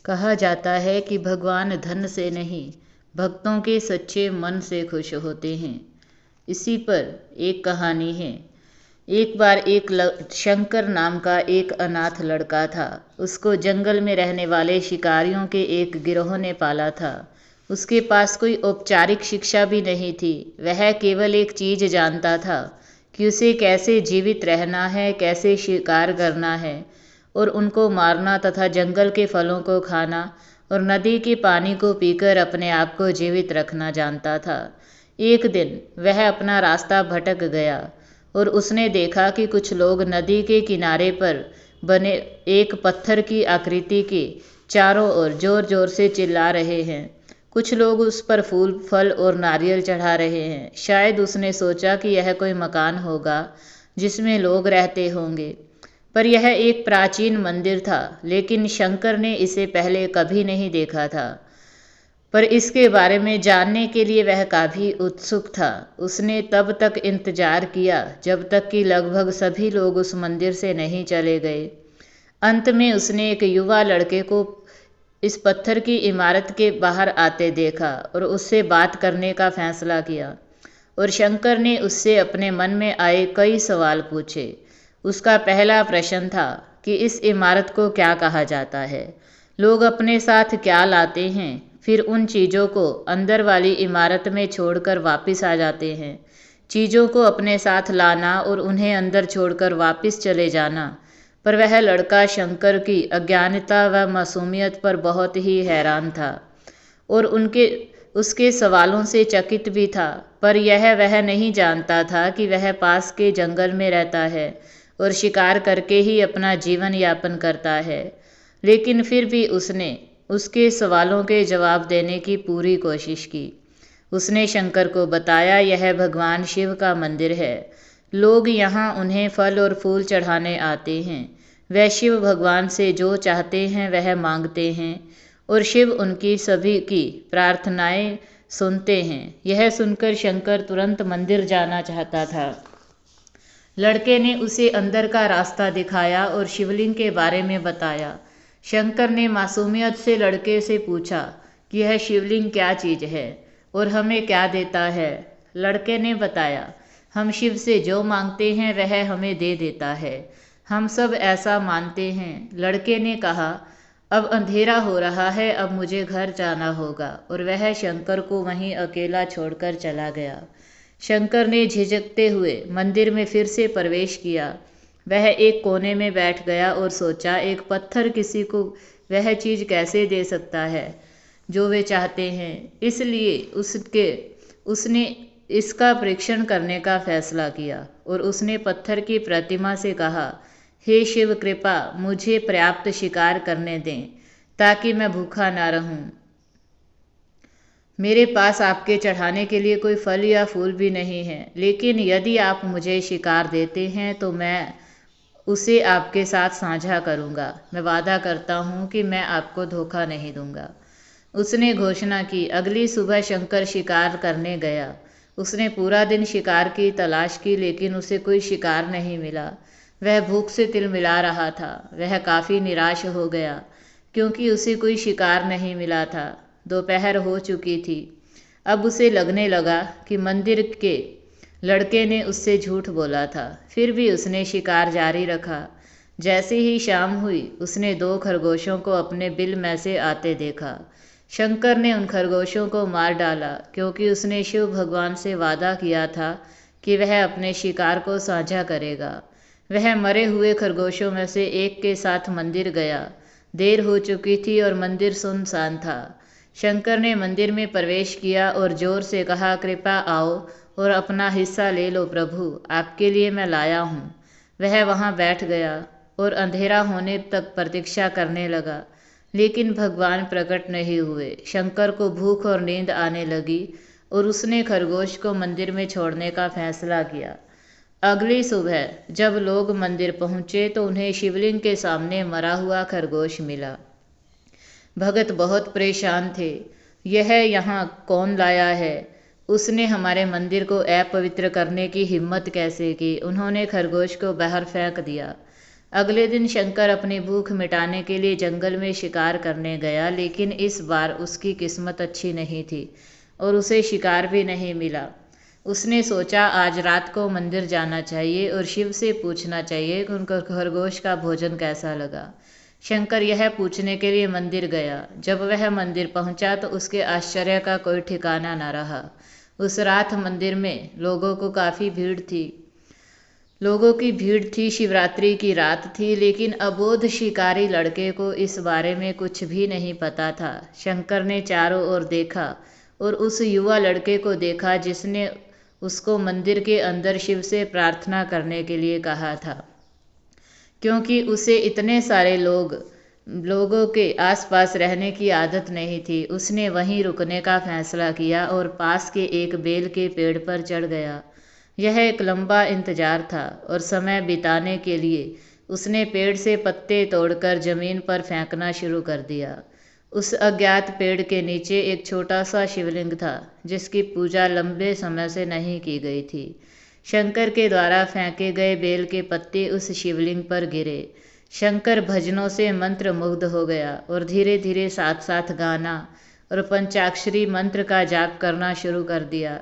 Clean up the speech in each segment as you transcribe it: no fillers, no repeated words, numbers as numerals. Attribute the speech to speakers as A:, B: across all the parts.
A: कहा जाता है कि भगवान धन से नहीं, भक्तों के सच्चे मन से खुश होते हैं। इसी पर एक कहानी है। एक बार शंकर नाम का एक अनाथ लड़का था। उसको जंगल में रहने वाले शिकारियों के एक गिरोह ने पाला था। उसके पास कोई औपचारिक शिक्षा भी नहीं थी। वह केवल एक चीज जानता था कि उसे कैसे जीवित रहना है, कैसे शिकार करना है और उनको मारना तथा जंगल के फलों को खाना और नदी के पानी को पीकर अपने आप को जीवित रखना जानता था। एक दिन वह अपना रास्ता भटक गया और उसने देखा कि कुछ लोग नदी के किनारे पर बने एक पत्थर की आकृति के चारों ओर जोर जोर से चिल्ला रहे हैं। कुछ लोग उस पर फूल, फल और नारियल चढ़ा रहे हैं। शायद उसने सोचा कि यह कोई मकान होगा जिसमें लोग रहते होंगे, पर यह एक प्राचीन मंदिर था। लेकिन शंकर ने इसे पहले कभी नहीं देखा था, पर इसके बारे में जानने के लिए वह काफी उत्सुक था। उसने तब तक इंतजार किया जब तक कि लगभग सभी लोग उस मंदिर से नहीं चले गए। अंत में उसने एक युवा लड़के को इस पत्थर की इमारत के बाहर आते देखा और उससे बात करने का फैसला किया। और शंकर ने उससे अपने मन में आए कई सवाल पूछे। उसका पहला प्रश्न था कि इस इमारत को क्या कहा जाता है, लोग अपने साथ क्या लाते हैं, फिर उन चीज़ों को अंदर वाली इमारत में छोड़कर वापस आ जाते हैं। चीज़ों को अपने साथ लाना और उन्हें अंदर छोड़कर वापस चले जाना। पर वह लड़का शंकर की अज्ञानता व मासूमियत पर बहुत ही हैरान था और उसके सवालों से चकित भी था। पर यह वह नहीं जानता था कि वह पास के जंगल में रहता है और शिकार करके ही अपना जीवन यापन करता है। लेकिन फिर भी उसने उसके सवालों के जवाब देने की पूरी कोशिश की। उसने शंकर को बताया, यह भगवान शिव का मंदिर है। लोग यहाँ उन्हें फल और फूल चढ़ाने आते हैं। वह शिव भगवान से जो चाहते हैं वह मांगते हैं और शिव उनकी सभी की प्रार्थनाएं सुनते हैं। यह सुनकर शंकर तुरंत मंदिर जाना चाहता था। लड़के ने उसे अंदर का रास्ता दिखाया और शिवलिंग के बारे में बताया। शंकर ने मासूमियत से लड़के से पूछा कि यह शिवलिंग क्या चीज है और हमें क्या देता है। लड़के ने बताया, हम शिव से जो मांगते हैं वह हमें दे देता है। हम सब ऐसा मानते हैं। लड़के ने कहा, अब अंधेरा हो रहा है, अब मुझे घर जाना होगा। और वह शंकर को वहीं अकेला छोड़कर चला गया। शंकर ने झिझकते हुए मंदिर में फिर से प्रवेश किया। वह एक कोने में बैठ गया और सोचा, एक पत्थर किसी को वह चीज कैसे दे सकता है जो वे चाहते हैं। इसलिए उसने इसका परीक्षण करने का फैसला किया और उसने पत्थर की प्रतिमा से कहा, हे शिव, कृपा मुझे पर्याप्त शिकार करने दें ताकि मैं भूखा ना रहूं। मेरे पास आपके चढ़ाने के लिए कोई फल या फूल भी नहीं है, लेकिन यदि आप मुझे शिकार देते हैं तो मैं उसे आपके साथ साझा करूंगा। मैं वादा करता हूँ कि मैं आपको धोखा नहीं दूंगा। उसने घोषणा की। अगली सुबह शंकर शिकार करने गया। उसने पूरा दिन शिकार की तलाश की, लेकिन उसे कोई शिकार नहीं मिला। वह भूख से तिलमिला रहा था। वह काफी निराश हो गया क्योंकि उसे कोई शिकार नहीं मिला था। दोपहर हो चुकी थी। अब उसे लगने लगा कि मंदिर के लड़के ने उससे झूठ बोला था। फिर भी उसने शिकार जारी रखा। जैसे ही शाम हुई, उसने 2 खरगोशों को अपने बिल में से आते देखा। शंकर ने उन खरगोशों को मार डाला क्योंकि उसने शिव भगवान से वादा किया था कि वह अपने शिकार को साझा करेगा। वह मरे हुए खरगोशों में से एक के साथ मंदिर गया। देर हो चुकी थी और मंदिर सुनसान था। शंकर ने मंदिर में प्रवेश किया और जोर से कहा, कृपा आओ और अपना हिस्सा ले लो प्रभु, आपके लिए मैं लाया हूँ। वह वहाँ बैठ गया और अंधेरा होने तक प्रतीक्षा करने लगा, लेकिन भगवान प्रकट नहीं हुए। शंकर को भूख और नींद आने लगी और उसने खरगोश को मंदिर में छोड़ने का फैसला किया। अगली सुबह जब लोग मंदिर पहुंचे तो उन्हें शिवलिंग के सामने मरा हुआ खरगोश मिला। भगत बहुत परेशान थे। यह यहाँ कौन लाया है? उसने हमारे मंदिर को अपवित्र करने की हिम्मत कैसे की? उन्होंने खरगोश को बाहर फेंक दिया। अगले दिन शंकर अपनी भूख मिटाने के लिए जंगल में शिकार करने गया, लेकिन इस बार उसकी किस्मत अच्छी नहीं थी और उसे शिकार भी नहीं मिला। उसने सोचा आज रात को मंदिर जाना चाहिए और शिव से पूछना चाहिए कि उनको खरगोश का भोजन कैसा लगा। शंकर यह पूछने के लिए मंदिर गया। जब वह मंदिर पहुंचा तो उसके आश्चर्य का कोई ठिकाना न रहा। उस रात मंदिर में लोगों की भीड़ थी। शिवरात्रि की रात थी, लेकिन अबोध शिकारी लड़के को इस बारे में कुछ भी नहीं पता था। शंकर ने चारों ओर देखा और उस युवा लड़के को देखा जिसने उसको मंदिर के अंदर शिव से प्रार्थना करने के लिए कहा था। क्योंकि उसे इतने सारे लोगों के आसपास रहने की आदत नहीं थी, उसने वहीं रुकने का फैसला किया और पास के एक बेल के पेड़ पर चढ़ गया। यह एक लंबा इंतजार था और समय बिताने के लिए उसने पेड़ से पत्ते तोड़कर जमीन पर फेंकना शुरू कर दिया। उस अज्ञात पेड़ के नीचे एक छोटा सा शिवलिंग था जिसकी पूजा लंबे समय से नहीं की गई थी। शंकर के द्वारा फेंके गए बेल के पत्ते उस शिवलिंग पर गिरे। शंकर भजनों से मंत्र मुग्ध हो गया और धीरे धीरे साथ साथ गाना और पंचाक्षरी मंत्र का जाप करना शुरू कर दिया।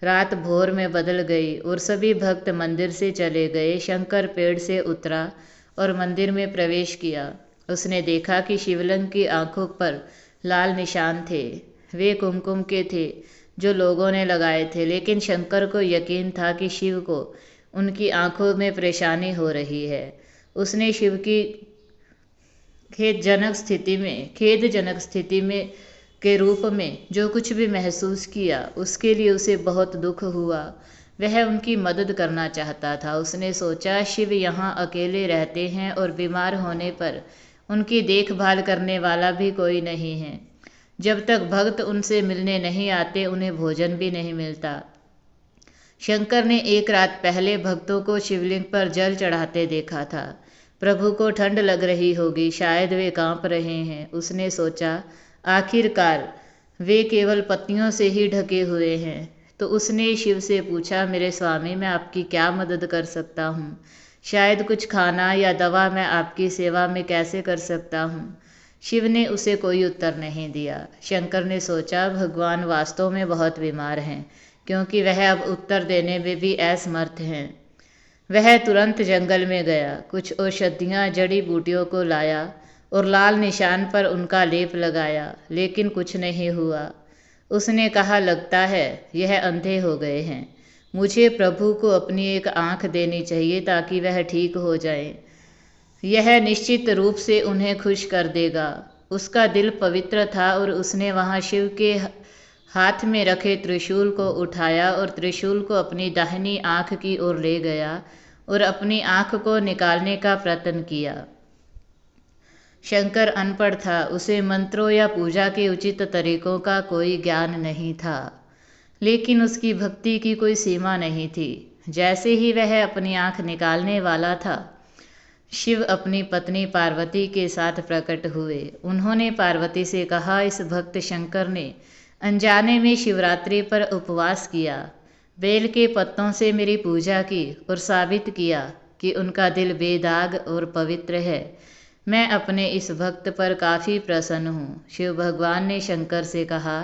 A: रात भोर में बदल गई और सभी भक्त मंदिर से चले गए। शंकर पेड़ से उतरा और मंदिर में प्रवेश किया। उसने देखा कि शिवलिंग की आंखों पर लाल निशान थे। वे कुमकुम के थे जो लोगों ने लगाए थे, लेकिन शंकर को यकीन था कि शिव को उनकी आंखों में परेशानी हो रही है। उसने शिव की खेदजनक स्थिति में के रूप में जो कुछ भी महसूस किया, उसके लिए उसे बहुत दुख हुआ। वह उनकी मदद करना चाहता था। उसने सोचा शिव यहाँ अकेले रहते हैं और बीमार होने पर उनकी देखभाल करने वाला भी कोई नहीं है। जब तक भक्त उनसे मिलने नहीं आते उन्हें भोजन भी नहीं मिलता। शंकर ने एक रात पहले भक्तों को शिवलिंग पर जल चढ़ाते देखा था। प्रभु को ठंड लग रही होगी, शायद वे कांप रहे हैं। उसने सोचा आखिरकार वे केवल पत्तियों से ही ढके हुए हैं। तो उसने शिव से पूछा, मेरे स्वामी, मैं आपकी क्या मदद कर सकता हूँ? शायद कुछ खाना या दवा मैं आपकी सेवा में कैसे कर सकता हूँ? शिव ने उसे कोई उत्तर नहीं दिया। शंकर ने सोचा भगवान वास्तव में बहुत बीमार हैं, क्योंकि वह अब उत्तर देने में भी असमर्थ हैं। वह तुरंत जंगल में गया, कुछ औषधियाँ जड़ी बूटियों को लाया और लाल निशान पर उनका लेप लगाया, लेकिन कुछ नहीं हुआ। उसने कहा, लगता है यह अंधे हो गए हैं। मुझे प्रभु को अपनी एक आंख देनी चाहिए ताकि वह ठीक हो जाए। यह निश्चित रूप से उन्हें खुश कर देगा। उसका दिल पवित्र था और उसने वहां शिव के हाथ में रखे त्रिशूल को उठाया और त्रिशूल को अपनी दाहिनी आंख की ओर ले गया और अपनी आंख को निकालने का प्रयत्न किया। शंकर अनपढ़ था, उसे मंत्रों या पूजा के उचित तरीकों का कोई ज्ञान नहीं था, लेकिन उसकी भक्ति की कोई सीमा नहीं थी। जैसे ही वह अपनी आंख निकालने वाला था, शिव अपनी पत्नी पार्वती के साथ प्रकट हुए। उन्होंने पार्वती से कहा, इस भक्त शंकर ने अनजाने में शिवरात्रि पर उपवास किया, बेल के पत्तों से मेरी पूजा की और साबित किया कि उनका दिल बेदाग और पवित्र है। मैं अपने इस भक्त पर काफ़ी प्रसन्न हूँ। शिव भगवान ने शंकर से कहा,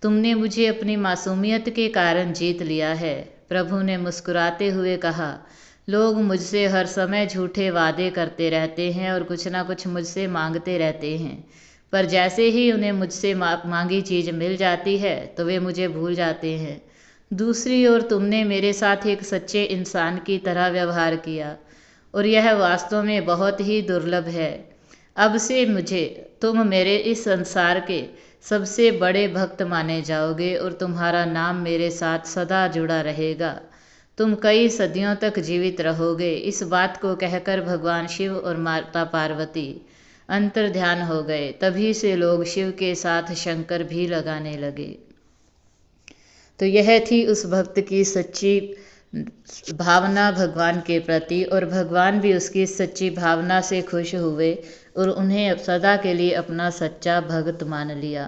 A: तुमने मुझे अपनी मासूमियत के कारण जीत लिया है। प्रभु ने मुस्कुराते हुए कहा, लोग मुझसे हर समय झूठे वादे करते रहते हैं और कुछ ना कुछ मुझसे मांगते रहते हैं, पर जैसे ही उन्हें मुझसे मांगी चीज़ मिल जाती है तो वे मुझे भूल जाते हैं। दूसरी ओर तुमने मेरे साथ एक सच्चे इंसान की तरह व्यवहार किया और यह वास्तव में बहुत ही दुर्लभ है। अब से तुम मेरे इस संसार के सबसे बड़े भक्त माने जाओगे और तुम्हारा नाम मेरे साथ सदा जुड़ा रहेगा। तुम कई सदियों तक जीवित रहोगे। इस बात को कहकर भगवान शिव और माता पार्वती अंतर्ध्यान हो गए। तभी से लोग शिव के साथ शंकर भी लगाने लगे। तो यह थी उस भक्त की सच्ची भावना भगवान के प्रति, और भगवान भी उसकी सच्ची भावना से खुश हुए और उन्हें सदा के लिए अपना सच्चा भक्त मान लिया।